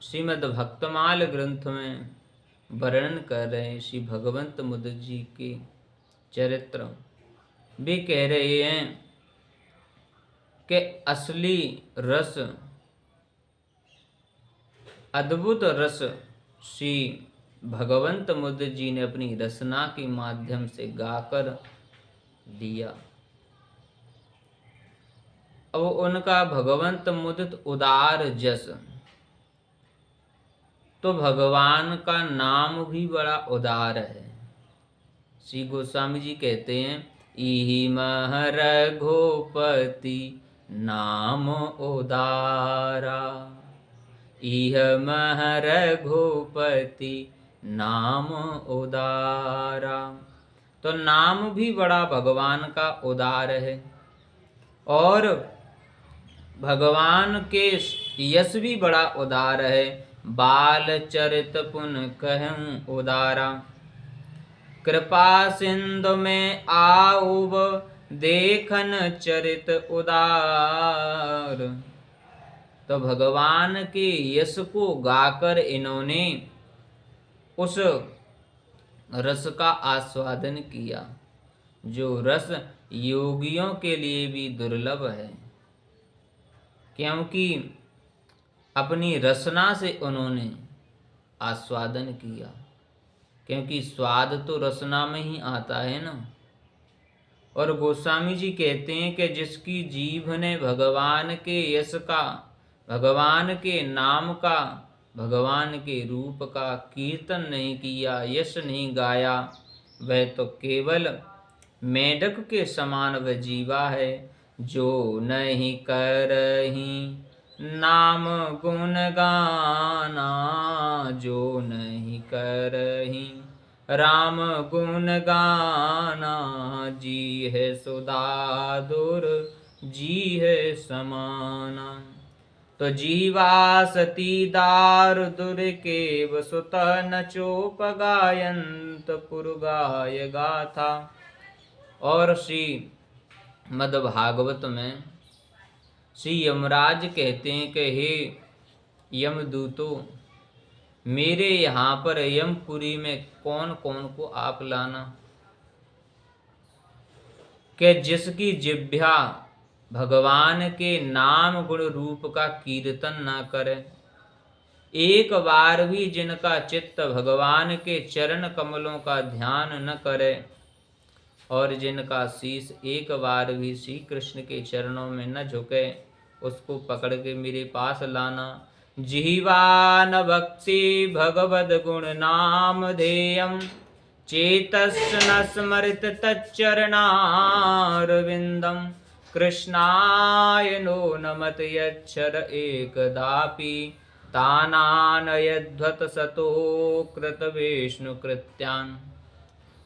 श्रीमद् भक्तमाल ग्रंथ में वर्णन कर रहे हैं श्री भगवंत मुद जी के चरित्र। वे कह रहे हैं कि असली रस, अद्भुत रस श्री भगवंत मुद जी ने अपनी रचना के माध्यम से गाकर दिया। अब उनका भगवंत मुदित उदार जस, तो भगवान का नाम भी बड़ा उदार है। श्री गोस्वामी जी कहते हैं, इहि मह रघुपति नाम उदारा, इह मह रघुपति नाम उदारा। तो नाम भी बड़ा भगवान का उदार है और भगवान के यश भी बड़ा उदार है। बाल चरित पुन कहूँ उदारा, कृपा सिंधु में आउब देखन चरित उदार। तो भगवान के यश को गाकर इन्होंने उस रस का आस्वादन किया, जो रस योगियों के लिए भी दुर्लभ है, क्योंकि अपनी रसना से उन्होंने आस्वादन किया, क्योंकि स्वाद तो रसना में ही आता है ना। और गोस्वामी जी कहते हैं कि जिसकी जीभ ने भगवान के यश का, भगवान के नाम का, भगवान के रूप का कीर्तन नहीं किया, यश नहीं गाया, वह तो केवल मेढक के समान वह जीवा है, जो नहीं करही नाम गुण गाना, जो नहीं करही राम गुण गाना। जी है सुधादुर जी है समाना। तो जीवा सती दार दुर केव सुत न चोप गायंत पुरगाय गाथा। और श्री मद्भागवत में श्री यमराज कहते हैं कि हे यमदूतों, मेरे यहाँ पर यमपुरी में कौन कौन को आप लाना, कि जिसकी जिह्वा भगवान के नाम गुण रूप का कीर्तन न करे, एक बार भी जिनका चित्त भगवान के चरण कमलों का ध्यान न करे, और जिनका शीश एक बार भी श्री कृष्ण के चरणों में न झुके, उसको पकड़ के मेरे पास लाना। जिह्वान भक्ति भगवद गुण नाम ध्येयम, चेतस् न स्मृत तच्चरणारविंदम। कृष्णाय नो नमत यच्छर एकदापि, तानानयध्वत सतो कृत विष्णु कृत्यान्।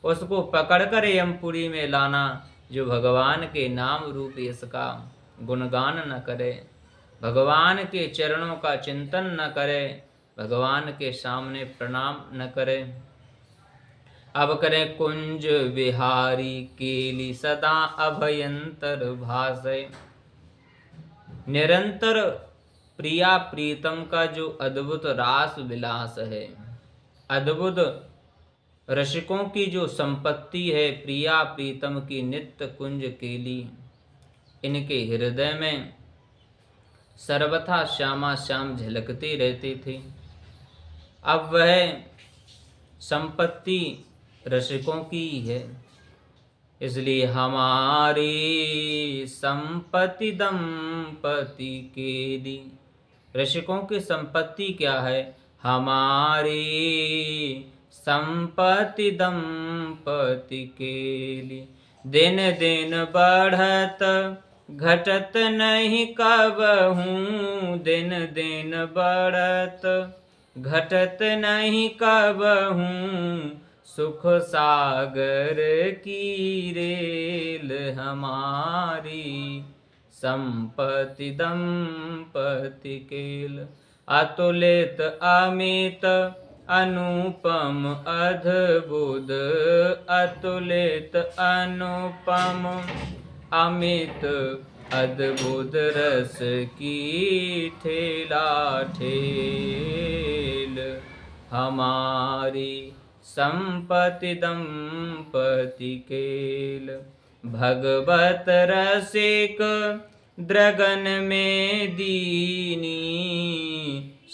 उसको पकड़कर यमपुरी में लाना, जो भगवान के नाम रूप इसका गुणगान न करे, भगवान के चरणों का चिंतन न करे, भगवान के सामने प्रणाम न करे। अब करे कुंज विहारी केली सदा अभयंतर भाषे। निरंतर प्रिया प्रीतम का जो अद्भुत रास विलास है, अद्भुत रसिकों की जो संपत्ति है, प्रिया प्रीतम की नित्य कुंज केली, इनके हृदय में सर्वथा श्यामा श्याम झलकते रहते थे। अब वह संपत्ति रसिकों की है, इसलिए हमारी संपत्ति दंपति केली। रसिकों की संपत्ति क्या है? हमारी संपत्ति दंपति केली। दिन दिन बढ़त घटत नहीं कबहूँ, दिन दिन बढ़त घटत नहीं कबहूँ, सुख सागर की रेल हमारी संपत्ति दंपति केल। अतुलित अमित अनुपम अद्भुत, अतुलित अनुपम अमित अद्भुत रस की ठेला ठेल, हमारी संपत्ति दंपति केल। भगवत रसिक द्रगन में दीनी,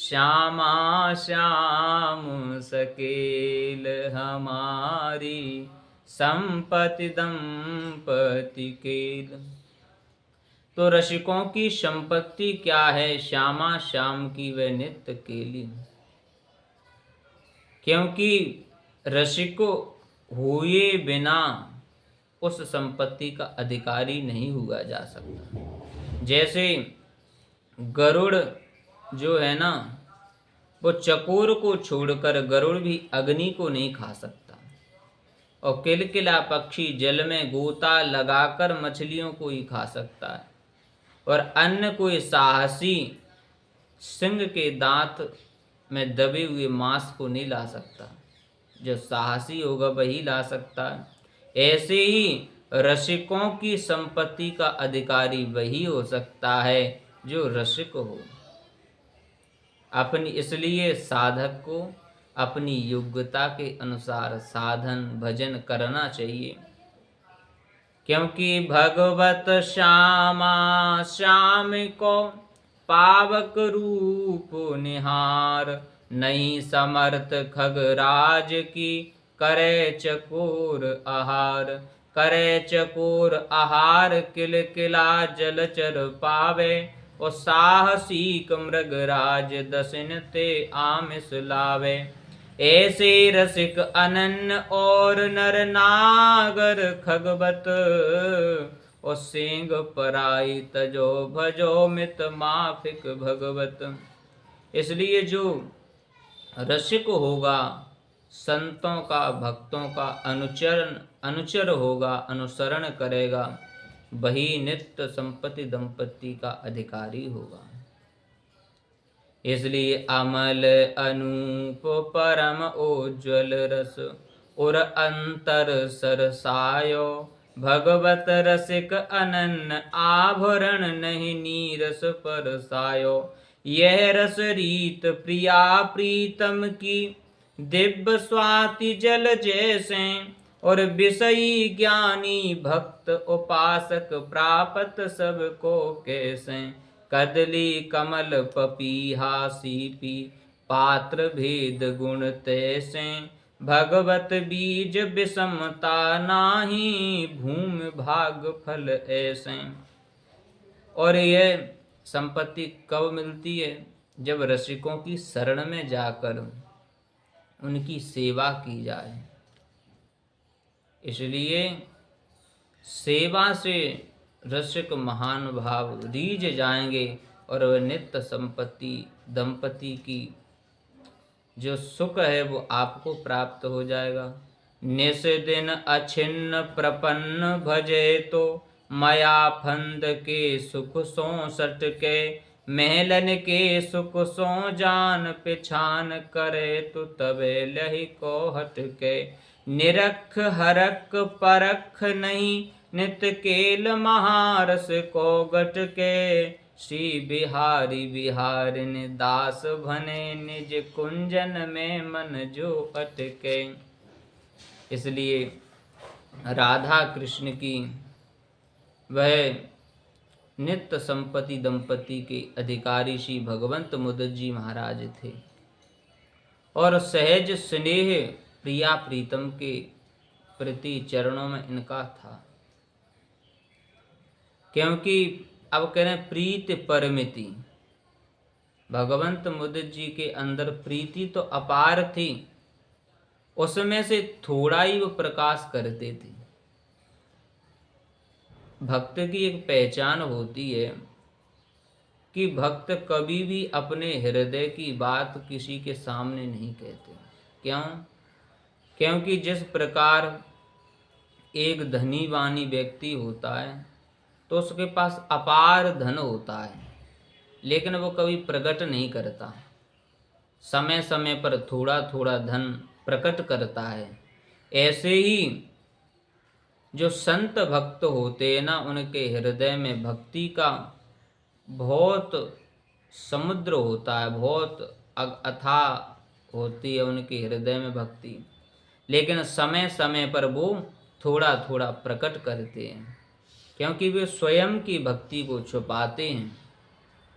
श्यामा श्याम सकेल, हमारी संपत्ति दंपति केल। तो रसिकों की संपत्ति क्या है? श्यामा श्याम की वह नित्य केली। क्योंकि रसिक हुए बिना उस संपत्ति का अधिकारी नहीं हुआ जा सकता। जैसे गरुड़ जो है ना, वो चकोर को छोड़कर गरुड़ भी अग्नि को नहीं खा सकता, और किलकिला पक्षी जल में गोता लगाकर मछलियों को ही खा सकता है, और अन्य कोई साहसी सिंह के दांत में दबे हुए मांस को नहीं ला सकता। जो साहसी होगा वही ला सकता है। ऐसे ही रसिकों की संपत्ति का अधिकारी वही हो सकता है जो रसिक हो। अपनी इसलिए साधक को अपनी योग्यता के अनुसार साधन भजन करना चाहिए। क्योंकि भगवत श्यामा श्याम को पावक रूप निहार, नहीं समर्थ खगराज की करे चकोर आहार। करे चकोर आहार किलकिला जलचर पावे, और साहसिक मृगराज दसिन ते आमिष लावे। ऐसे रसिक अनन्य और नर नागर खगवत, और सिंह पराई तजो भजो मित माफिक भगवत। इसलिए जो रसिक होगा, संतों का भक्तों का अनुचर होगा, अनुसरण करेगा, वही नित्य संपत्ति दंपति का अधिकारी होगा। इसलिए अमल अनूप परम उज्ज्वल रस, और अंतर सरसायो। भगवत रसिक अनन्य आभरण, नहीं नीरस परसायो। यह रस रीत प्रिया प्रीतम की, दिव्य स्वाति जल जैसे। और विषयी ज्ञानी भक्त उपासक, प्राप्त सबको कैसे। कदली कमल पपीहा सीपी, पात्र भेद गुण तैसे। भगवत बीज विषमता नाही, भूमि भाग फल ऐसे। और यह संपत्ति कब मिलती है? जब रसिकों की शरण में जाकर उनकी सेवा की जाए। इसलिए सेवा से रसिक महान भाव रीझ जाएंगे, और वह नित्य संपत्ति दंपति की जो सुख है वो आपको प्राप्त हो जाएगा। निस दिन अछिन्न प्रपन्न भजे, तो माया फंद के सुख सो सटके। महलन के सुख सो जान पिछान करे, तो तबे लही को हटके। निरख हरक परख नहीं, नित केल महारस को गटके। श्री बिहारी बिहारिन दास भने, निज कुंजन में मन जो अटके। इसलिए राधा कृष्ण की वह नित्य संपत्ति दंपति के अधिकारी श्री भगवंत मुदत जी महाराज थे, और सहज स्नेह प्रिया प्रीतम के प्रति चरणों में इनका था। क्योंकि अब कह रहे प्रीति परमिति, भगवंत मुदत जी के अंदर प्रीति तो अपार थी, उसमें से थोड़ा ही वो प्रकाश करते थे। भक्त की एक पहचान होती है कि भक्त कभी भी अपने हृदय की बात किसी के सामने नहीं कहते। क्यों? क्योंकि जिस प्रकार एक धनीवानी व्यक्ति होता है तो उसके पास अपार धन होता है, लेकिन वो कभी प्रकट नहीं करता, समय समय पर थोड़ा थोड़ा धन प्रकट करता है। ऐसे ही जो संत भक्त होते हैं ना, उनके हृदय में भक्ति का बहुत समुद्र होता है, बहुत अथाह होती है उनके हृदय में भक्ति, लेकिन समय समय पर वो थोड़ा थोड़ा प्रकट करते हैं, क्योंकि वे स्वयं की भक्ति को छुपाते हैं।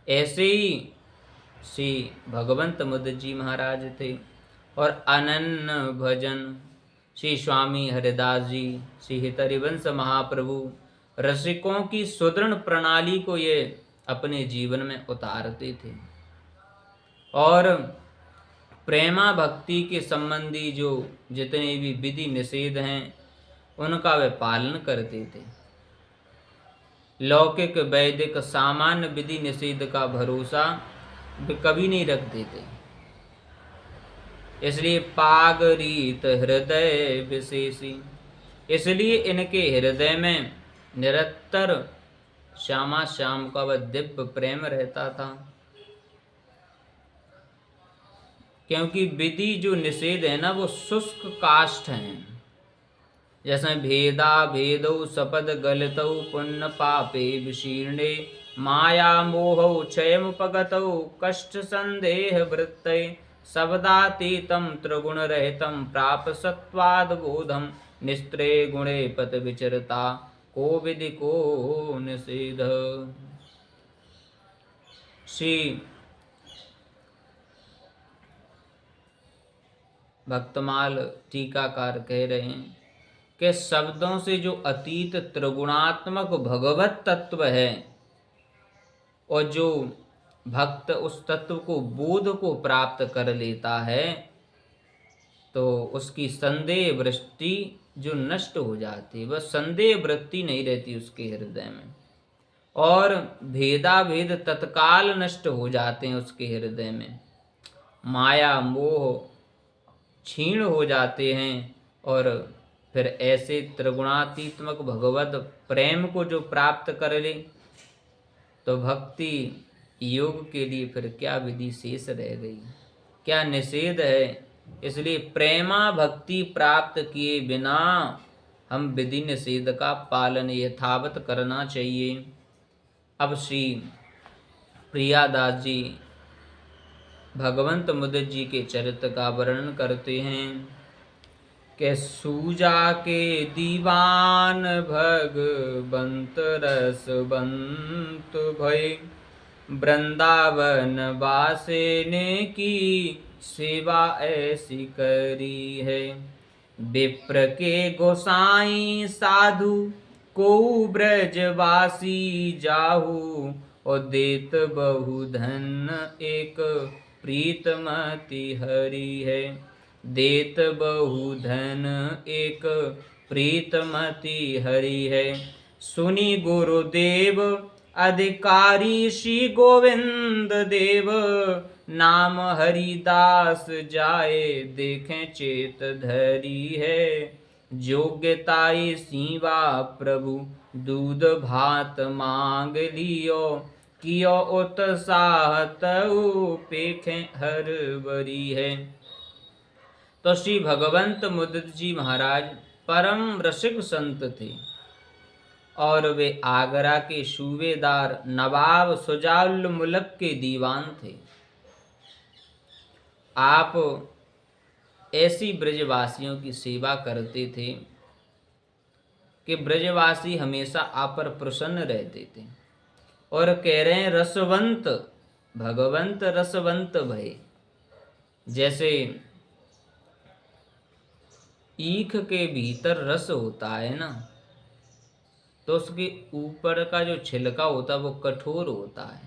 ऐसे ही श्री भगवंत मुद जी महाराज थे। और अनन्य भजन श्री स्वामी हरिदास जी, श्री हितरिवंश महाप्रभु रसिकों की सुदृढ़ प्रणाली को ये अपने जीवन में उतारते थे और प्रेमा भक्ति के संबंधी जो जितने भी विधि निषेध हैं उनका वे पालन करते थे। लौकिक वैदिक सामान्य विधि निषेध का भरोसा वे कभी नहीं रखते थे। इसलिए पागरीत हृदय विशेषी, इसलिए इनके हृदय में निरंतर श्यामा श्याम का वह दिव्य प्रेम रहता था। क्योंकि विधि जो निषेध है ना, वो शुष्क काष्ठ हैं। जैसे भेदा भेदौ सपद गलितौ पुण्य पापे विशीर्णे माया मोहौ क्षयमुपगतौ कष्ट संदेह वृत्तै शब्दातीतं त्रिगुण रहितं प्राप सत्वाद बोधम निस्त्रे गुणे पत विचरता को विधि को निषेध। श्री भक्तमाल टीकाकार कह रहे हैं कि शब्दों से जो अतीत त्रिगुणात्मक भगवत तत्व है और जो भक्त उस तत्व को बोध को प्राप्त कर लेता है तो उसकी संदेह वृत्ति जो नष्ट हो जाती है, वह संदेह वृत्ति नहीं रहती उसके हृदय में, और भेदा भेद तत्काल नष्ट हो जाते हैं उसके हृदय में। माया मोह क्षीण हो जाते हैं और फिर ऐसे त्रिगुणातीत्मक भगवत प्रेम को जो प्राप्त कर ले तो भक्ति योग के लिए फिर क्या विधि शेष रह गई, क्या निषेध है। इसलिए प्रेमा भक्ति प्राप्त किए बिना हम विधि निषेध का पालन यथावत करना चाहिए। अब श्री प्रियादास जी भगवंत मुदित जी के चरित्र का वर्णन करते हैं कि सूजा के दीवान भगवंत रसवंत भय वृंदावन वासे ने की सेवा ऐसी करी है। विप्र के गोसाई साधु को ब्रजवासी जाहू और देत बहु धन एक प्रीतमति हरि है। देत बहु धन एक प्रीतमति हरि है। सुनी गुरुदेव अधिकारी श्री गोविंद देव नाम हरिदास जाए देखें चेत धरी है। योग्यताई सीवा प्रभु दूध भात मांग लियो कियो उत्साह तऊ पेखें हर बरी है। तो श्री भगवंत मुदित जी महाराज परम रसिक संत थे और वे आगरा के सूबेदार नवाब सुजाउल मुल्क के दीवान थे। आप ऐसी ब्रजवासियों की सेवा करते थे कि ब्रजवासी हमेशा आप पर प्रसन्न रहते थे। और कह रहे हैं रसवंत भगवंत रसवंत भय, जैसे ईख के भीतर रस होता है ना, तो उसके ऊपर का जो छिलका होता है वो कठोर होता है,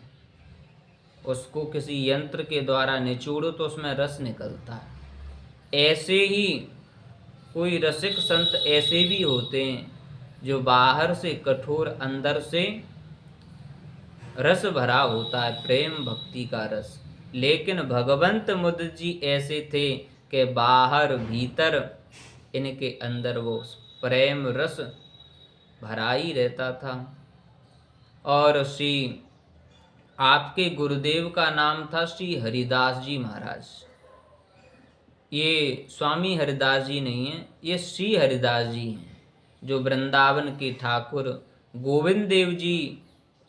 उसको किसी यंत्र के द्वारा निचोड़ो तो उसमें रस निकलता है। ऐसे ही कोई रसिक संत ऐसे भी होते हैं जो बाहर से कठोर अंदर से रस भरा होता है, प्रेम भक्ति का रस। लेकिन भगवंत मुदित जी ऐसे थे कि बाहर भीतर इनके अंदर वो प्रेम रस भरा ही रहता था। और श्री आपके गुरुदेव का नाम था श्री हरिदास जी महाराज। ये स्वामी हरिदास जी नहीं है, ये श्री हरिदास जी हैं। जो वृंदावन के ठाकुर गोविंद देव जी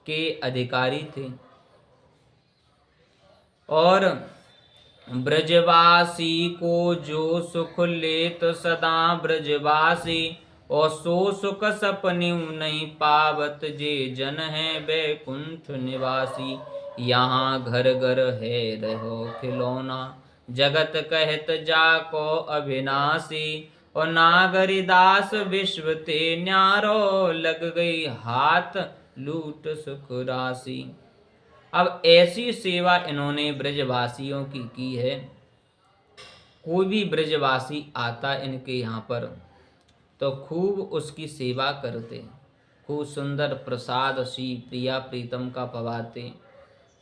के अधिकारी थे। और ब्रजवासी को जो सुख लेत सदा ब्रजवासी, और सो सुख सपने नहीं पावत जे जन है बैकुंठ निवासी। यहाँ घर घर है रहो खिलौना, जगत कहत जाको अविनाशी। और नागरिदास विश्व ते न्यारो, लग गई हाथ लूट सुख राशि। अब ऐसी सेवा इन्होंने ब्रजवासियों की है। कोई भी ब्रजवासी आता इनके यहाँ पर तो खूब उसकी सेवा करते, खूब सुंदर प्रसाद सी प्रिया प्रीतम का पवाते,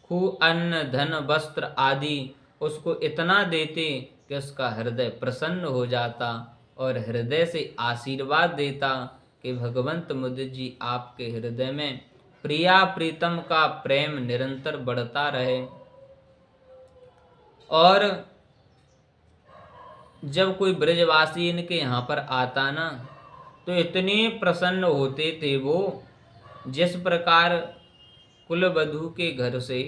खूब अन्न धन वस्त्र आदि उसको इतना देते कि उसका हृदय प्रसन्न हो जाता और हृदय से आशीर्वाद देता कि भगवंत मुद्द जी आपके हृदय में प्रिया प्रीतम का प्रेम निरंतर बढ़ता रहे। और जब कोई ब्रजवासी इनके यहाँ पर आता ना तो इतने प्रसन्न होते थे वो, जिस प्रकार कुलवधू के घर से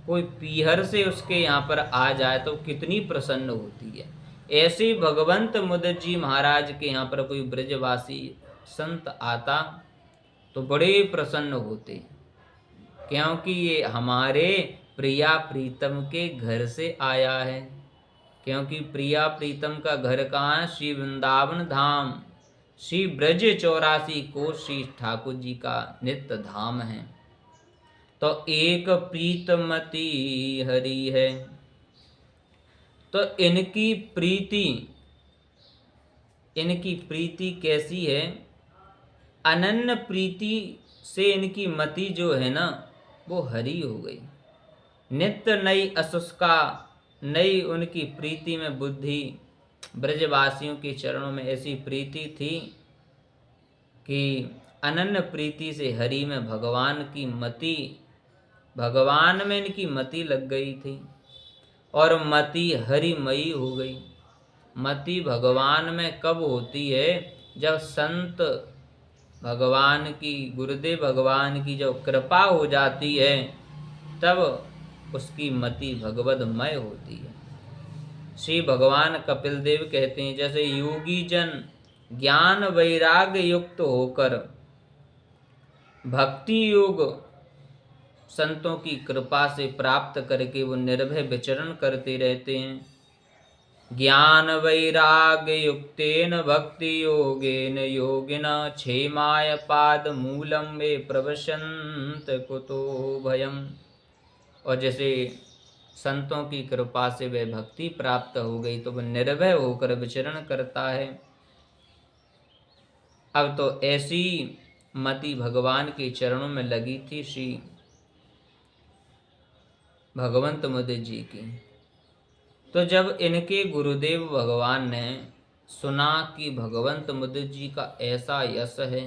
कोई पीहर से उसके यहाँ पर आ जाए तो कितनी प्रसन्न होती है। ऐसे भगवंत मुद्द जी महाराज के यहाँ पर कोई ब्रजवासी संत आता तो बड़े प्रसन्न होते, क्योंकि ये हमारे प्रिया प्रीतम के घर से आया है। क्योंकि प्रिया प्रीतम का घर कहाँ है? श्री वृंदावन धाम, श्री ब्रज 84 को श्री ठाकुर जी का नित्य धाम है। तो एक प्रीतमती हरि है। तो इनकी प्रीति कैसी है? अनन्य प्रीति से इनकी मति जो है ना वो हरी हो गई। नित्य नई असुस्का, नई उनकी प्रीति में बुद्धि। ब्रजवासियों के चरणों में ऐसी प्रीति थी कि अनन्य प्रीति से हरि में भगवान की मति, भगवान में इनकी मति लग गई थी और मति हरिमयी हो गई। मति भगवान में कब होती है? जब संत भगवान की, गुरुदेव भगवान की जब कृपा हो जाती है तब उसकी मति भगवदमय होती है। श्री भगवान कपिल देव कहते हैं, जैसे योगी जन ज्ञान वैराग्य युक्त होकर भक्ति योग संतों की कृपा से प्राप्त करके वो निर्भय विचरण करते रहते हैं। ज्ञान वैराग्य युक्तेन भक्ति योगेन योगिना, क्षेमाय पाद मूलम वे प्रवशंत कुतो भयम। और जैसे संतों की कृपा से वह भक्ति प्राप्त हो गई तो वह निर्भय होकर विचरण करता है। अब तो ऐसी मति भगवान के चरणों में लगी थी श्री भगवंत मुद्द जी की। तो जब इनके गुरुदेव भगवान ने सुना कि भगवंत मुद्द जी का ऐसा यश है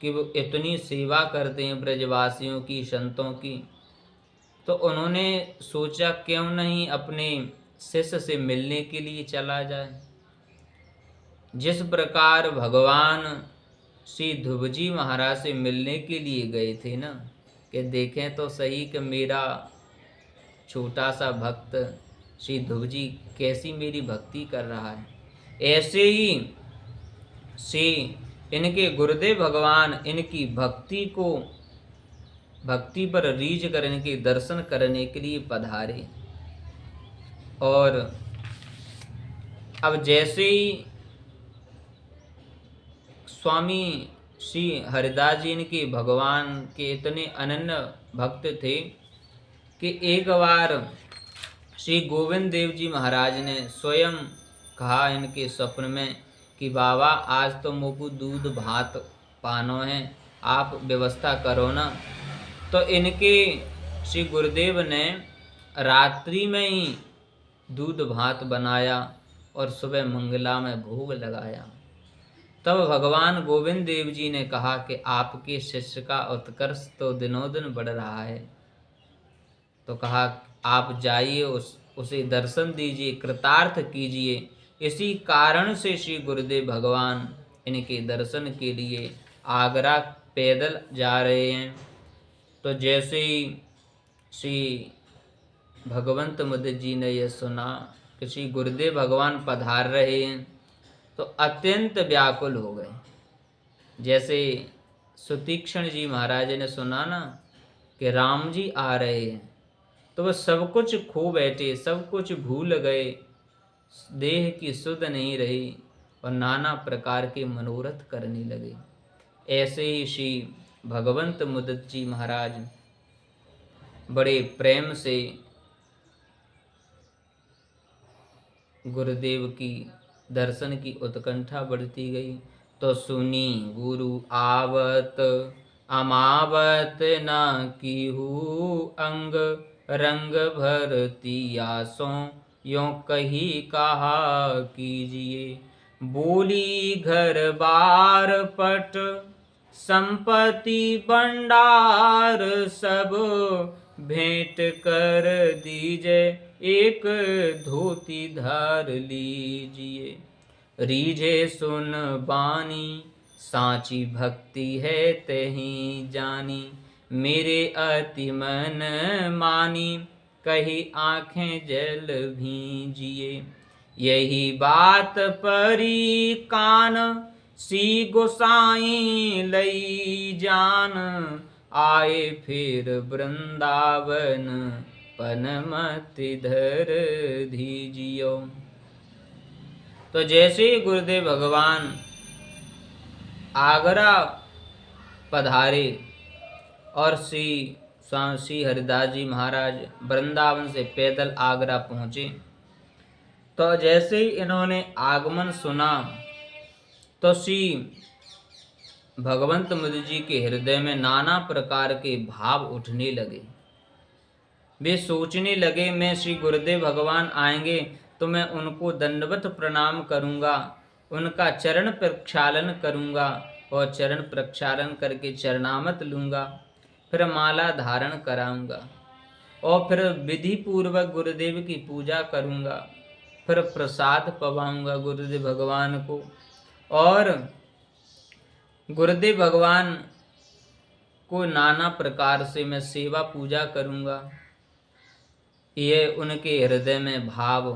कि वो इतनी सेवा करते हैं ब्रजवासियों की, संतों की, तो उन्होंने सोचा क्यों नहीं अपने शिष्य से मिलने के लिए चला जाए। जिस प्रकार भगवान श्री ध्रुव जी महाराज से मिलने के लिए गए थे ना, कि देखें तो सही कि मेरा छोटा सा भक्त श्री ध्रुव जी कैसी मेरी भक्ति कर रहा है। ऐसे ही श्री इनके गुरुदेव भगवान इनकी भक्ति पर रीझ कर इनके दर्शन करने के लिए पधारे। और अब जैसे ही स्वामी श्री हरिदास जी इनके भगवान के इतने अनन्य भक्त थे कि एक बार श्री गोविंद देव जी महाराज ने स्वयं कहा इनके स्वप्न में कि बाबा आज तो मोकू दूध भात पानो है, आप व्यवस्था करो ना। तो इनके श्री गुरुदेव ने रात्रि में ही दूध भात बनाया और सुबह मंगला में भोग लगाया। तब भगवान गोविंद देव जी ने कहा कि आपके शिष्य का उत्कर्ष तो दिनों दिन बढ़ रहा है। तो कहा आप जाइए, उसे दर्शन दीजिए, कृतार्थ कीजिए। इसी कारण से श्री गुरुदेव भगवान इनके दर्शन के लिए आगरा पैदल जा रहे हैं। तो जैसे ही श्री भगवंत मुद्द जी ने यह सुना कि श्री गुरुदेव भगवान पधार रहे हैं, तो अत्यंत व्याकुल हो गए। जैसे सुतीक्षण जी महाराज ने सुना ना कि राम जी आ रहे हैं, तो वह सब कुछ खो बैठे, सब कुछ भूल गए, देह की सुध नहीं रही और नाना प्रकार के मनोरथ करने लगे। ऐसे ही श्री भगवंत मुद्द जी महाराज बड़े प्रेम से गुरुदेव की दर्शन की उत्कंठा बढ़ती गई। तो सुनी गुरु आवत अमावत ना कीहू अंग, रंग भरती आसों यों कही कहा कीजिए। बोली घर बार पट संपत्ति भंडार सब, भेंट कर दीजे एक धोती धार लीजिए। रीझे सुन बानी सांची भक्ति है तहीं जानी, मेरे अति मन मानी कही आंखें जल भीजिए। यही बात परी कान सी गोसाई लई जान, आए फिर वृंदावन पनमति धर दीजियो। तो जैसे ही गुरुदेव भगवान आगरा पधारे और श्री हरिदास जी महाराज वृंदावन से पैदल आगरा पहुँचे, तो जैसे ही इन्होंने आगमन सुना तो श्री भगवंत मुद्द जी के हृदय में नाना प्रकार के भाव उठने लगे। वे सोचने लगे, मैं श्री गुरुदेव भगवान आएंगे तो मैं उनको दंडवत प्रणाम करूंगा, उनका चरण प्रक्षालन करूंगा और चरण प्रक्षालन करके चरणामत लूंगा, फिर माला धारण कराऊंगा और फिर विधि पूर्वक गुरुदेव की पूजा करूंगा, फिर प्रसाद पवाऊंगा गुरुदेव भगवान को और गुरुदेव भगवान को नाना प्रकार से मैं सेवा पूजा करूंगा। ये उनके हृदय में भाव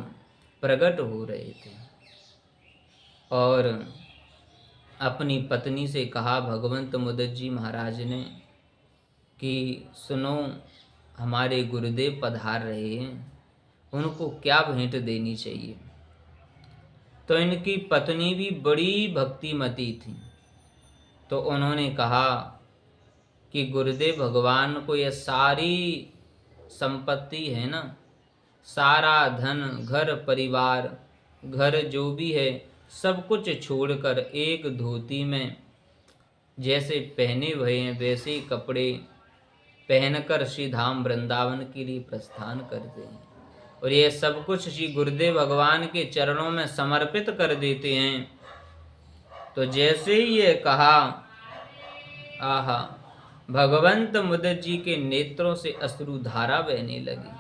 प्रकट हो रहे थे और अपनी पत्नी से कहा भगवंत मुद्द जी महाराज ने कि सुनो, हमारे गुरुदेव पधार रहे हैं, उनको क्या भेंट देनी चाहिए। तो इनकी पत्नी भी बड़ी भक्तिमती थी, तो उन्होंने कहा कि गुरुदेव भगवान को यह सारी संपत्ति है ना, सारा धन, घर परिवार, घर जो भी है सब कुछ छोड़कर एक धोती में जैसे पहने हुए हैं वैसे ही कपड़े पहनकर श्री धाम वृंदावन के लिए प्रस्थान करते हैं और ये सब कुछ श्री गुरुदेव भगवान के चरणों में समर्पित कर देते हैं। तो जैसे ही ये कहा, आहा, भगवंत मुद्द जी के नेत्रों से अश्रुधारा बहने लगी।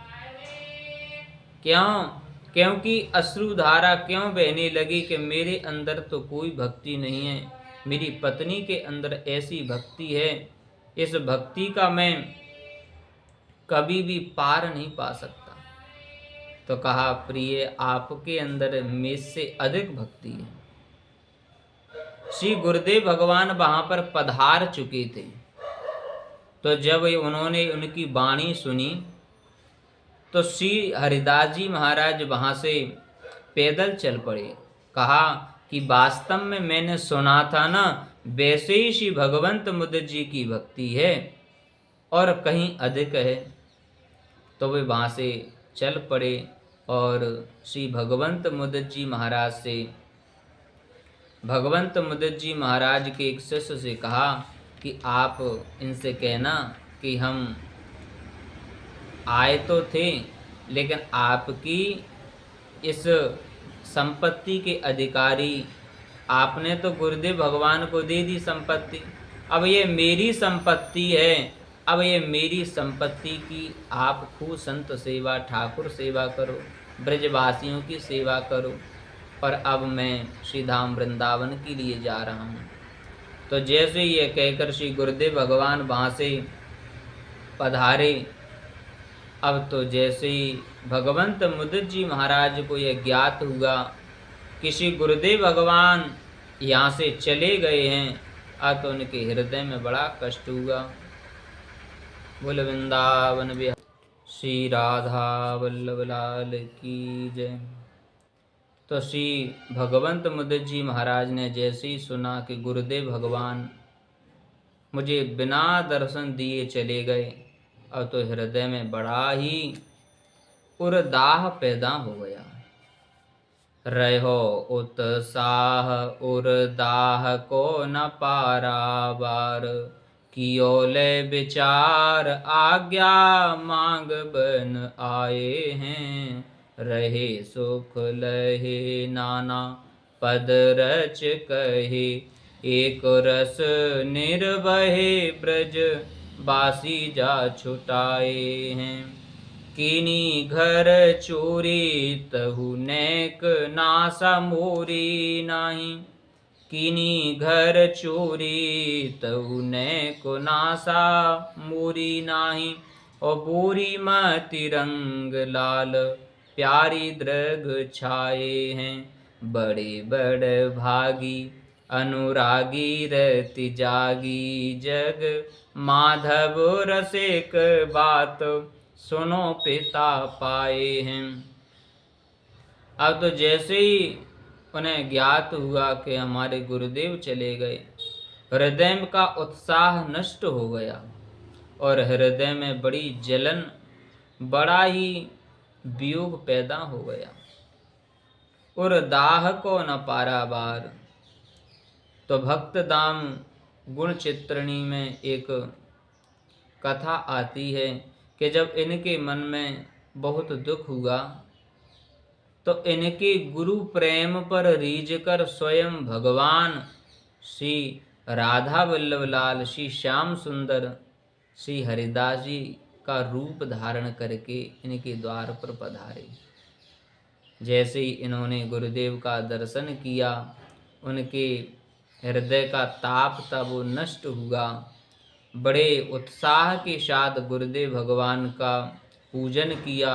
क्यों? क्योंकि अश्रुधारा क्यों बहने लगी कि मेरे अंदर तो कोई भक्ति नहीं है, मेरी पत्नी के अंदर ऐसी भक्ति है, इस भक्ति का मैं कभी भी पार नहीं पा सकता। तो कहा, प्रिय, आपके अंदर मेरे से अधिक भक्ति है। श्री गुरुदेव भगवान वहां पर पधार चुके थे, तो जब उन्होंने उनकी वाणी सुनी तो श्री हरिदास जी महाराज वहाँ से पैदल चल पड़े। कहा कि वास्तव में मैंने सुना था ना, वैसे ही श्री भगवंत मुद्द जी की भक्ति है और कहीं अधिक है। तो वे वहाँ से चल पड़े और श्री भगवंत मुद्द जी महाराज से भगवंत मुद्द जी महाराज के एक शिष्य से कहा कि आप इनसे कहना कि हम आए तो थे, लेकिन आपकी इस संपत्ति के अधिकारी आपने तो गुरुदेव भगवान को दे दी संपत्ति, अब ये मेरी संपत्ति है, अब ये मेरी संपत्ति की आप खूब संत सेवा, ठाकुर सेवा करो, ब्रजवासियों की सेवा करो। और अब मैं श्री धाम वृंदावन के लिए जा रहा हूँ। तो जैसे ये कहकर श्री गुरुदेव भगवान वहाँ से पधारे, अब तो जैसे ही भगवंत मुदित जी महाराज को यह ज्ञात हुआ कि श्री गुरुदेव भगवान यहाँ से चले गए हैं, अब तो उनके हृदय में बड़ा कष्ट हुआ। बोल वृंदावन बिहारी श्री राधा वल्लभ लाल की जय। तो श्री भगवंत मुदित जी महाराज ने जैसे ही सुना कि गुरुदेव भगवान मुझे बिना दर्शन दिए चले गए, अब तो हृदय में बड़ा ही उर्दाह पैदा हो गया। रहो उत्साह उर्दाह को न पारावार, कियो ले विचार आज्ञा मांग बन आए हैं। रहे सुख लहे नाना पद रच कहे, एक रस निर्वहे ब्रज बासी जा छुटाए हैं। किनी घर चोरी तहु नेक नासा मोरी नाही, किनी घर चोरी तहु नेक नासा मोरी नाही। और बोरी मति रंग लाल प्यारी दृग छाए हैं। बड़े बड़े भागी अनुरागी रति जागी, जग माधव रसिक बात सुनो पिता पाए हैं। अब तो जैसे ही उन्हें ज्ञात हुआ कि हमारे गुरुदेव चले गए, हृदय का उत्साह नष्ट हो गया और हृदय में बड़ी जलन, बड़ा ही वियोग पैदा हो गया। और दाह को न पारावार। तो भक्त दाम गुण चित्रणी में एक कथा आती है कि जब इनके मन में बहुत दुख हुआ तो इनके गुरु प्रेम पर रीझ कर स्वयं भगवान श्री राधा वल्लभ लाल, श्री श्याम सुंदर, श्री हरिदास जी का रूप धारण करके इनके द्वार पर पधारे। जैसे ही इन्होंने गुरुदेव का दर्शन किया, उनके हृदय का ताप था वो नष्ट हुआ। बड़े उत्साह के साथ गुरुदेव भगवान का पूजन किया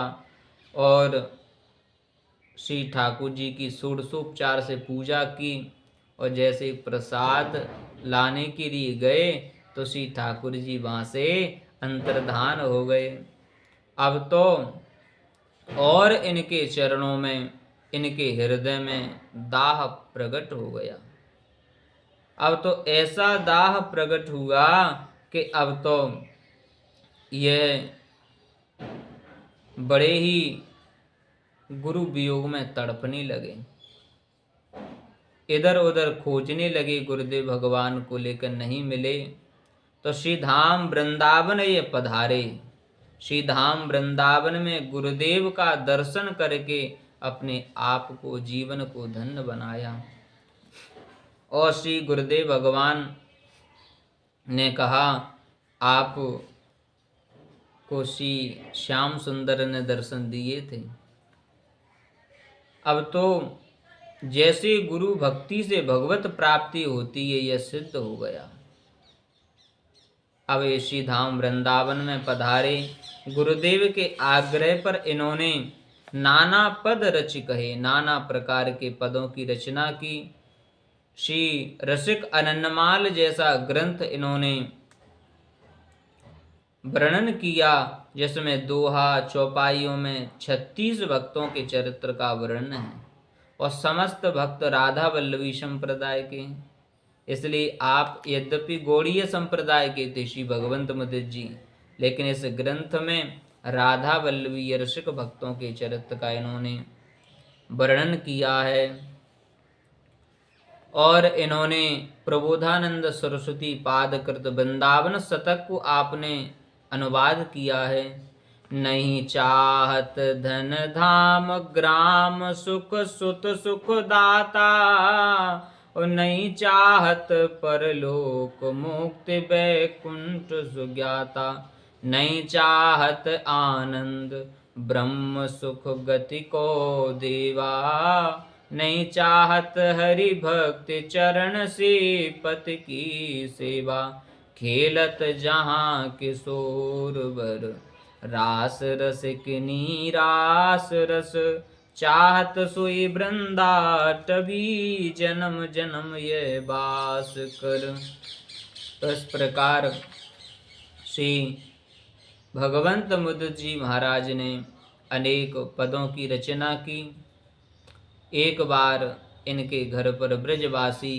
और श्री ठाकुर जी की षोडशोपचार से पूजा की। और जैसे प्रसाद लाने के लिए गए तो श्री ठाकुर जी वहाँ से अंतर्धान हो गए। अब तो और इनके चरणों में, इनके हृदय में दाह प्रकट हो गया। अब तो ऐसा दाह प्रकट हुआ कि अब तो यह बड़े ही गुरु वियोग में तड़पने लगे, इधर उधर खोजने लगे, गुरुदेव भगवान को लेकर नहीं मिले। तो श्री धाम वृंदावन ये पधारे। श्री धाम वृंदावन में गुरुदेव का दर्शन करके अपने आप को, जीवन को धन्य बनाया। और श्री गुरुदेव भगवान ने कहा, आप को श्री श्याम सुंदर ने दर्शन दिए थे। अब तो जैसे गुरु भक्ति से भगवत प्राप्ति होती है, यह सिद्ध हो गया। अब ये श्री धाम वृंदावन में पधारे। गुरुदेव के आग्रह पर इन्होंने नाना पद रच कहे, नाना प्रकार के पदों की रचना की। श्री रसिक अनन्नमाल जैसा ग्रंथ इन्होंने वर्णन किया, जिसमें दोहा चौपाइयों में 36 भक्तों के चरित्र का वर्णन है और समस्त भक्त राधा वल्लभी संप्रदाय के हैं। इसलिए आप यद्यपि गौड़ीय संप्रदाय के थे श्री भगवंत मुदित जी, लेकिन इस ग्रंथ में राधा वल्लभी रसिक भक्तों के चरित्र का इन्होंने वर्णन किया है। और इन्होंने प्रबोधानंद सरस्वती पादकृत वृंदावन शतक को आपने अनुवाद किया है। नहीं चाहत धन धाम ग्राम सुख सुत सुख दाता, और नहीं चाहत परलोक मुक्ति वैकुंठ सुज्ञाता। नहीं चाहत आनंद ब्रह्म सुख गति को देवा, नहीं चाहत हरि भक्त चरण से पत की सेवा। खेलत जहाँ किशोर बर रास रस किनी रास रस। चाहत सोई वृंदा तभी जन्म जन्म ये बास कर। तो इस प्रकार श्री भगवंत मुद्र जी महाराज ने अनेक पदों की रचना की। एक बार इनके घर पर ब्रजवासी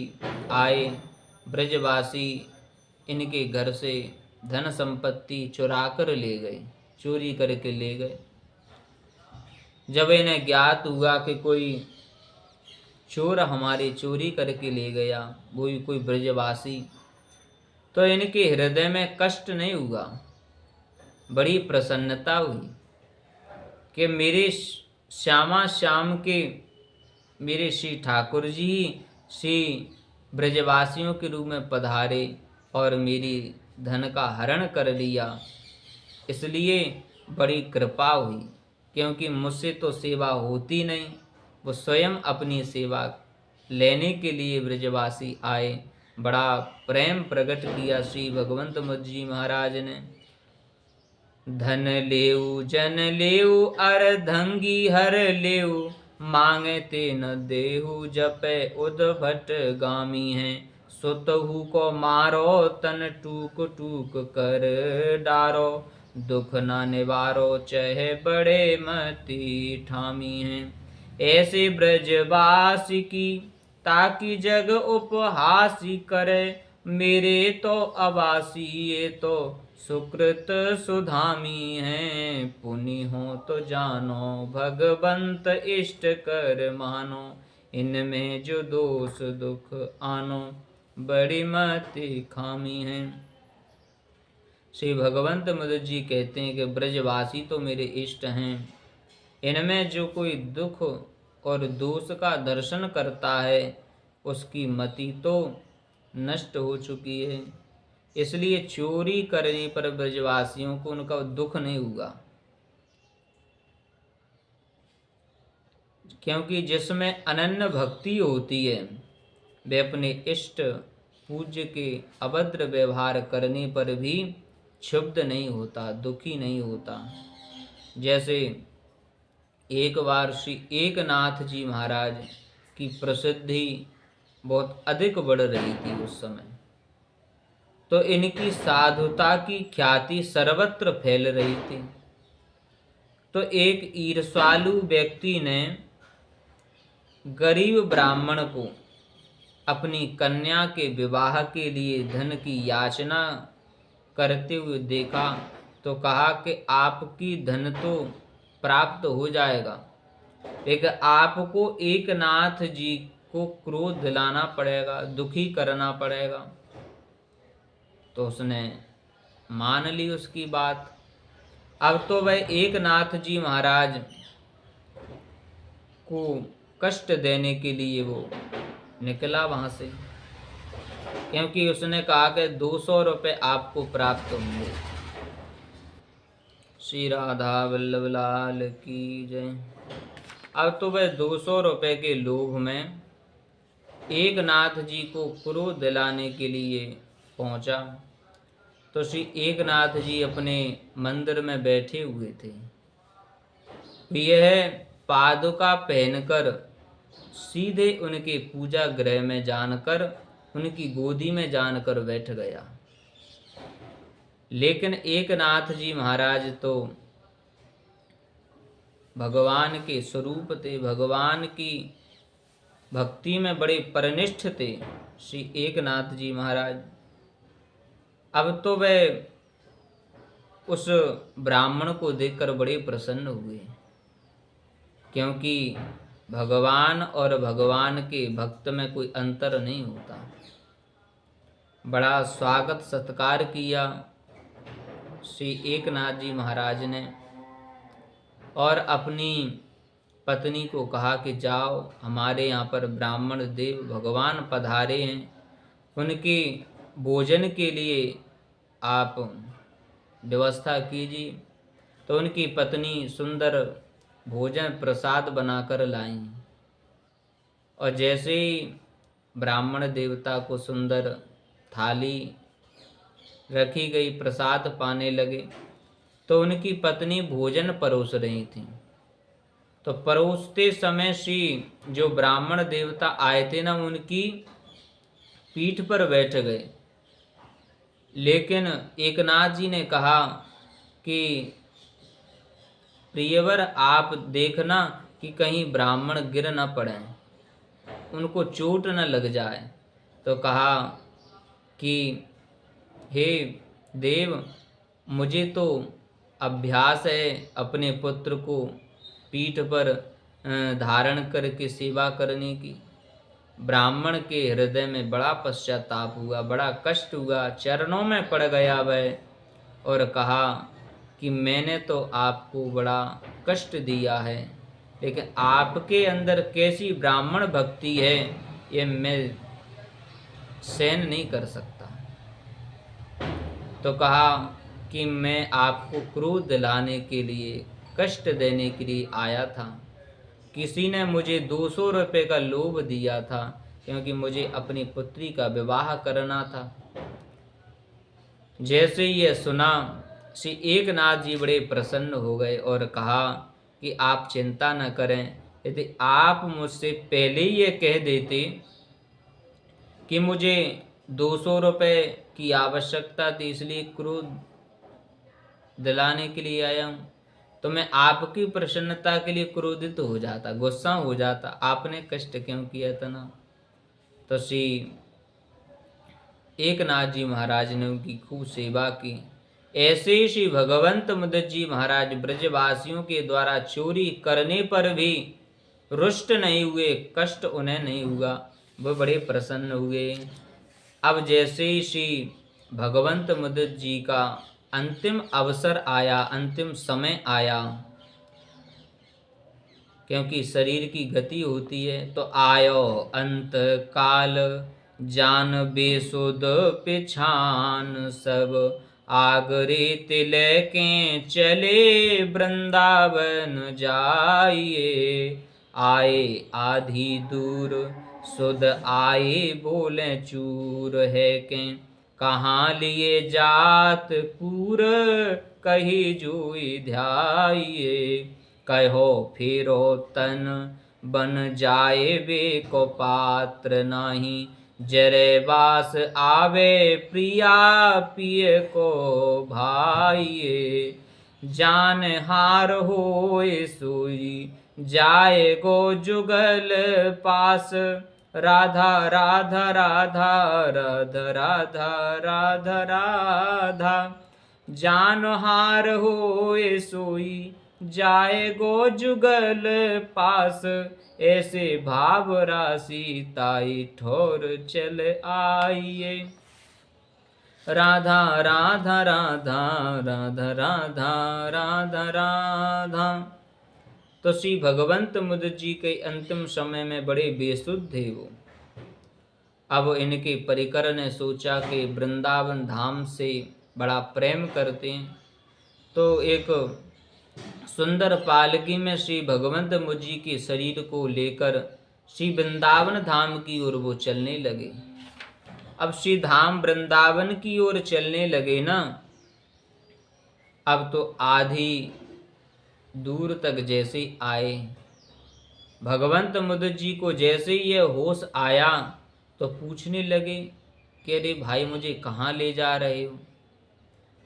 आए। ब्रजवासी इनके घर से धन संपत्ति चुरा कर ले गए, चोरी करके ले गए। जब इन्हें ज्ञात हुआ कि कोई चोर हमारी चोरी करके ले गया, वो कोई ब्रजवासी, तो इनके हृदय में कष्ट नहीं हुआ, बड़ी प्रसन्नता हुई कि मेरे श्यामा श्याम के मेरे श्री ठाकुर जी श्री ब्रजवासियों के रूप में पधारे और मेरी धन का हरण कर लिया। इसलिए बड़ी कृपा हुई, क्योंकि मुझसे तो सेवा होती नहीं। वो स्वयं अपनी सेवा लेने के लिए ब्रजवासी आए। बड़ा प्रेम प्रकट किया श्री भगवंत मुद्र जी महाराज ने। धन लेऊ जन लेऊ अर्धंगी हर लेऊ। मांगे ते न देहु जपे उद्भट गामी है। सुतहु को मारो तन टूक टूक कर डारो। दुख न निवारो चहे बड़े मति ठामी है। ऐसे ब्रजवासी की ताकि जग उपहासी करे। मेरे तो अवासी ये तो सुकृत सुधामी हैं। पुनि हो तो जानो भगवंत इष्ट कर मानो। इनमें जो दोष दुख आनो बड़ी मति खामी हैं। श्री भगवंत मुद्र जी कहते हैं कि ब्रजवासी तो मेरे इष्ट हैं, इनमें जो कोई दुख और दोष का दर्शन करता है उसकी मति तो नष्ट हो चुकी है। इसलिए चोरी करने पर ब्रजवासियों को उनका दुख नहीं हुआ, क्योंकि जिसमें अनन्य भक्ति होती है वे अपने इष्ट पूज्य के अभद्र व्यवहार करने पर भी क्षुब्ध नहीं होता, दुखी नहीं होता। जैसे एक बार श्री एकनाथ जी महाराज की प्रसिद्धि बहुत अधिक बढ़ रही थी उस समय, तो इनकी साधुता की ख्याति सर्वत्र फैल रही थी। तो एक ईर्ष्यालु व्यक्ति ने गरीब ब्राह्मण को अपनी कन्या के विवाह के लिए धन की याचना करते हुए देखा, तो कहा कि आपकी धन तो प्राप्त हो जाएगा, लेकिन आपको एकनाथ जी को क्रोध दिलाना पड़ेगा, दुखी करना पड़ेगा। तो उसने मान ली उसकी बात। अब तो वह एकनाथ जी महाराज को कष्ट देने के लिए वो निकला वहां से, क्योंकि उसने कहा कि 200 रुपये आपको प्राप्त होंगे। श्री राधा वल्लभ लाल की जय। अब तो वह 200 रुपये के लोभ में एकनाथ जी को क्रोध दिलाने के लिए पहुंचा। तो श्री एकनाथ जी अपने मंदिर में बैठे हुए थे। यह पादुका पहनकर सीधे उनके पूजा गृह में जानकर उनकी गोदी में जानकर बैठ गया। लेकिन एकनाथ जी महाराज तो भगवान के स्वरूप थे, भगवान की भक्ति में बड़े परनिष्ठ थे श्री एकनाथ जी महाराज। अब तो वे उस ब्राह्मण को देखकर बड़े प्रसन्न हुए, क्योंकि भगवान और भगवान के भक्त में कोई अंतर नहीं होता। बड़ा स्वागत सत्कार किया श्री एकनाथ जी महाराज ने, और अपनी पत्नी को कहा कि जाओ, हमारे यहाँ पर ब्राह्मण देव भगवान पधारे हैं, उनके भोजन के लिए आप व्यवस्था कीजिए। तो उनकी पत्नी सुंदर भोजन प्रसाद बनाकर लाई। और जैसे ही ब्राह्मण देवता को सुंदर थाली रखी गई, प्रसाद पाने लगे, तो उनकी पत्नी भोजन परोस रही थी। तो परोसते समय श्री जो ब्राह्मण देवता आए थे ना, उनकी पीठ पर बैठ गए। लेकिन एकनाथ जी ने कहा कि प्रियवर, आप देखना कि कहीं ब्राह्मण गिर न पड़े, उनको चोट न लग जाए। तो कहा कि हे देव, मुझे तो अभ्यास है अपने पुत्र को पीठ पर धारण करके सेवा करने की। ब्राह्मण के हृदय में बड़ा पश्चाताप हुआ, बड़ा कष्ट हुआ, चरणों में पड़ गया वह, और कहा कि मैंने तो आपको बड़ा कष्ट दिया है, लेकिन आपके अंदर कैसी ब्राह्मण भक्ति है ये मैं सहन नहीं कर सकता। तो कहा कि मैं आपको क्रोध दिलाने के लिए, कष्ट देने के लिए आया था। किसी ने मुझे 200 रुपये का लोभ दिया था, क्योंकि मुझे अपनी पुत्री का विवाह करना था। जैसे ही यह सुना, श्री एकनाथ जी बड़े प्रसन्न हो गए और कहा कि आप चिंता न करें, यदि आप मुझसे पहले ही ये कह देते कि मुझे 200 रुपये की आवश्यकता थी, इसलिए क्रोध दिलाने के लिए आया हूँ, तो मैं आपकी प्रसन्नता के लिए क्रोधित हो जाता, गुस्सा हो जाता। आपने कष्ट क्यों किया इतना? तो श्री एकनाथ जी महाराज ने उनकी खूब सेवा की। ऐसे ही श्री भगवंत मुदत जी महाराज ब्रजवासियों के द्वारा चोरी करने पर भी रुष्ट नहीं हुए, कष्ट उन्हें नहीं हुआ, वो बड़े प्रसन्न हुए। अब जैसे ही श्री भगवंत मुदत जी का अंतिम अवसर आया, अंतिम समय आया, क्योंकि शरीर की गति होती है, तो आयो अंत काल जान बेसुध पिछान, सब आगरे तिलय के चले वृंदावन जाइए। आए आधी दूर सुध आए बोले चूर, है के कहाँ लिए जात पूर, कही जोई ध्याइए। कहो फिरो तन बन जाए वे को पात्र, नहीं जरे बास आवे प्रिया पिए को भाइये। जान हार होए सोई जाए गो जुगल पास, राधा राधा राधा राधा राधा राधा राधा। जान हार होए सोई जाए गो जुगल पास, ऐसे भाव राशि ताई ठोर चल आइए। राधा राधा राधा राधा राधा राधा राधा। तो श्री भगवंत मुदत जी के अंतिम समय में बड़े बेसुध थे वो। अब इनके परिकर ने सोचा कि वृंदावन धाम से बड़ा प्रेम करते हैं, तो एक सुंदर पालकी में श्री भगवंत मुझी के शरीर को लेकर श्री वृंदावन धाम की ओर वो चलने लगे। अब श्री धाम वृंदावन की ओर चलने लगे ना, अब तो आधी दूर तक जैसे आए, भगवंत मुदत जी को जैसे ही यह होश आया तो पूछने लगे कि अरे भाई, मुझे कहाँ ले जा रहे हो?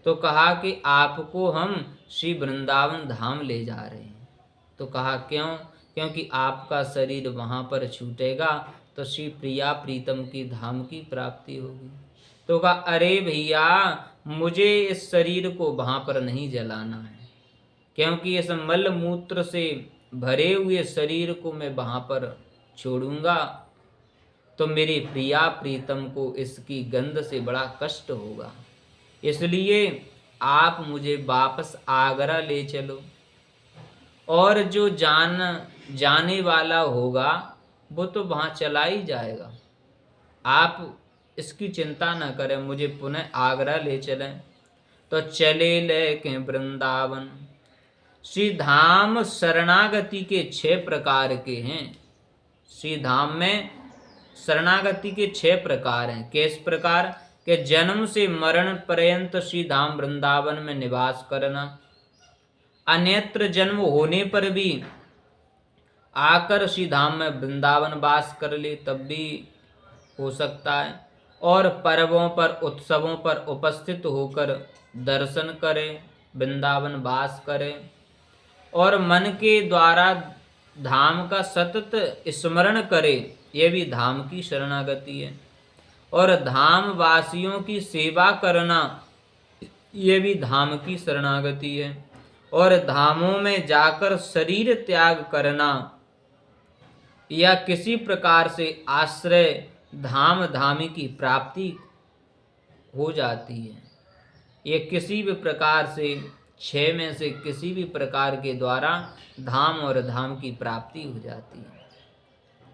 तो कहा कि आपको हम श्री वृंदावन धाम ले जा रहे हैं। तो कहा क्यों? क्योंकि आपका शरीर वहाँ पर छूटेगा तो श्री प्रिया प्रीतम की धाम की प्राप्ति होगी। तो कहा अरे भैया, मुझे इस शरीर को वहाँ पर नहीं जलाना है, क्योंकि इस मल मूत्र से भरे हुए शरीर को मैं वहाँ पर छोड़ूंगा तो मेरे प्रिया प्रीतम को इसकी गंध से बड़ा कष्ट होगा, इसलिए आप मुझे वापस आगरा ले चलो, और जो जाने वाला होगा वो तो वहाँ चला ही जाएगा, आप इसकी चिंता न करें, मुझे पुनः आगरा ले चलें। तो चले लेके वृंदावन। श्री धाम शरणागति के 6 प्रकार के हैं। श्री धाम में शरणागति के 6 प्रकार हैं। किस प्रकार के? जन्म से मरण पर्यंत श्री धाम वृंदावन में निवास करना, अन्यत्र जन्म होने पर भी आकर श्री धाम में वृंदावन वास कर ले तब भी हो सकता है, और पर्वों पर उत्सवों पर उपस्थित होकर दर्शन करे, वृंदावन वास करे, और मन के द्वारा धाम का सतत स्मरण करे, ये भी धाम की शरणागति है। और धाम वासियों की सेवा करना, ये भी धाम की शरणागति है। और धामों में जाकर शरीर त्याग करना या किसी प्रकार से आश्रय धाम धामी की प्राप्ति हो जाती है। ये किसी भी प्रकार से 6 में से किसी भी प्रकार के द्वारा धाम और धाम की प्राप्ति हो जाती है।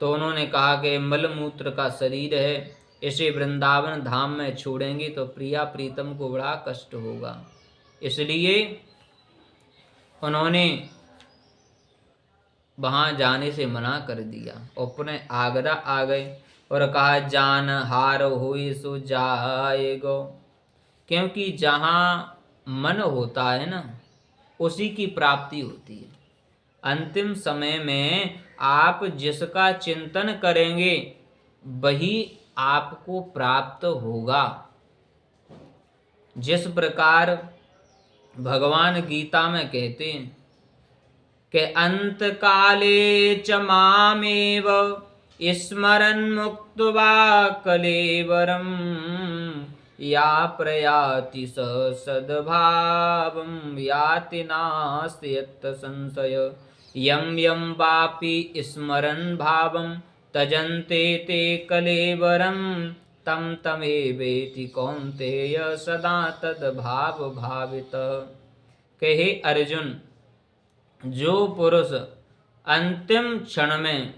तो उन्होंने कहा कि मलमूत्र का शरीर है, इसे वृंदावन धाम में छोड़ेंगे तो प्रिया प्रीतम को बड़ा कष्ट होगा। इसलिए उन्होंने वहाँ जाने से मना कर दिया और पुनः आगरा आ गए और कहा जान हार होए सो जाएगो, क्योंकि जहाँ मन होता है ना उसी की प्राप्ति होती है। अंतिम समय में आप जिसका चिंतन करेंगे वही आपको प्राप्त होगा। जिस प्रकार भगवान गीता में कहते हैं कि अंत काले च मामेव स्मरन् मुक्त्वा कलेवरम या प्रयाति स सद्भावं याति नास्ति यत् संशय यं यं वापि स्मरन् भावं तजन्ते ते कलेवरं तम तमेवेति कौन्तेय सदा तद्भाव भावित। कहे अर्जुन, जो पुरुष अंतिम क्षण में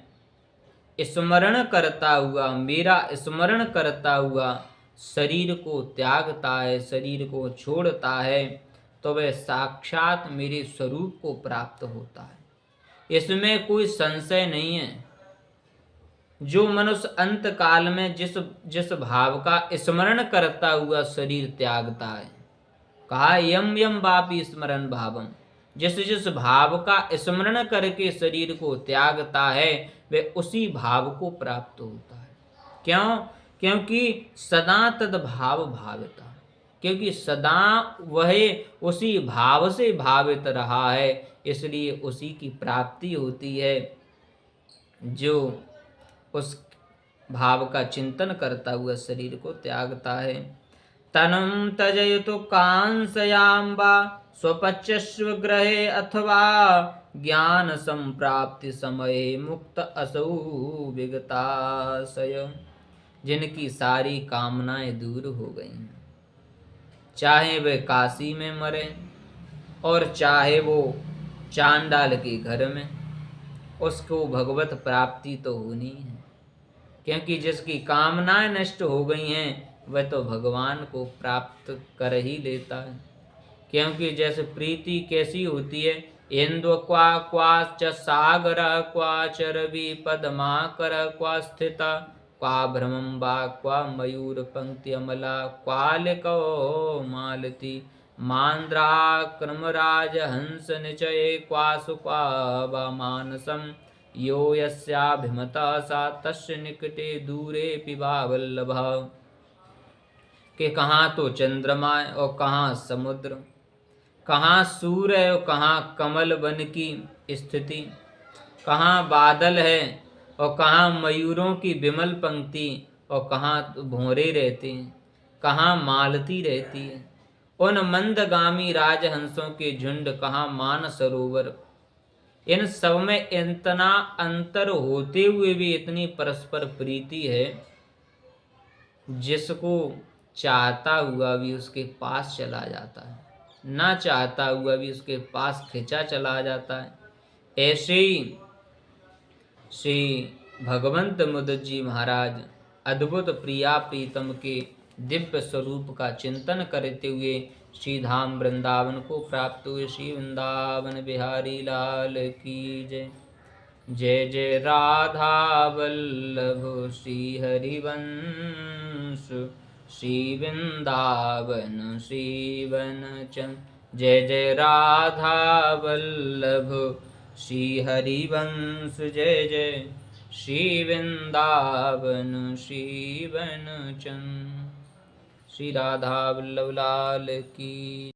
स्मरण करता हुआ, मेरा स्मरण करता हुआ शरीर को त्यागता है, शरीर को छोड़ता है, तो वह साक्षात मेरे स्वरूप को प्राप्त होता है। इसमें कोई संशय नहीं है। जो मनुष्य अंत काल में जिस भाव का स्मरण करता हुआ शरीर त्यागता है, कहा यम यम वापि स्मरण भावम, जिस भाव का स्मरण करके शरीर को त्यागता है वह उसी भाव को प्राप्त होता है। क्यों? क्योंकि सदा तद्भाव भाविता, क्योंकि सदा वह उसी भाव से भावित रहा है, इसलिए उसी की प्राप्ति होती है। जो उस भाव का चिंतन करता हुआ शरीर को त्यागता है। तनं त्यजतु कांसयां वा स्वपच्यस्व ग्रहे अथवा ज्ञान संप्राप्ति समये मुक्त असौ विगताशय। जिनकी सारी कामनाएं दूर हो गई हैं, चाहे वे काशी में मरे और चाहे वो चांडाल के घर में, उसको भगवत प्राप्ति तो होनी है। क्योंकि जिसकी कामनाएं नष्ट हो गई हैं वह तो भगवान को प्राप्त कर ही लेता है। क्योंकि जैसे प्रीति कैसी होती है, इंद्र क्वाच सागर क्वाच रवि पद्माकर क्वा स्थिता क्वा भ्रमं वा क्वा मयूर पंक्ति अमला क्वालिको मालती मांद्राक्रमराज हंस निचये क्वासु क्वा वा मानसम यो यस्याभिमता सा तस्य निकटे दूरे पिबा वल्लभ। के कहाँ तो चंद्रमा है और कहाँ समुद्र, कहाँ सूर्य है और कहाँ कमल वन की स्थिति, कहाँ बादल है और कहाँ मयूरों की विमल पंक्ति और कहाँ भौरे रहते हैं, कहाँ मालती रहती है। उन मंदगामी राजहंसों के झुंड, कहाँ मान सरोवर। इन सब में इतना अंतर होते हुए भी इतनी परस्पर प्रीति है, जिसको चाहता हुआ भी उसके पास चला जाता है, ना चाहता हुआ भी उसके पास खिंचा चला जाता है। ऐसे ही श्री भगवंत मुदत जी महाराज अद्भुत प्रिया प्रीतम के दिव्य स्वरूप का चिंतन करते हुए श्री धाम वृंदावन को प्राप्त हुए। श्री वृंदावन बिहारी लाल की जय। जय जय राधा वल्लभ श्री हरिवंश श्री वृंदावन श्री वनचंद। जय जय राधा वल्लभ श्री हरिवंश जय जय श्री वृंदावन श्री वनचंद। श्री राधा वल्लभ लाल की।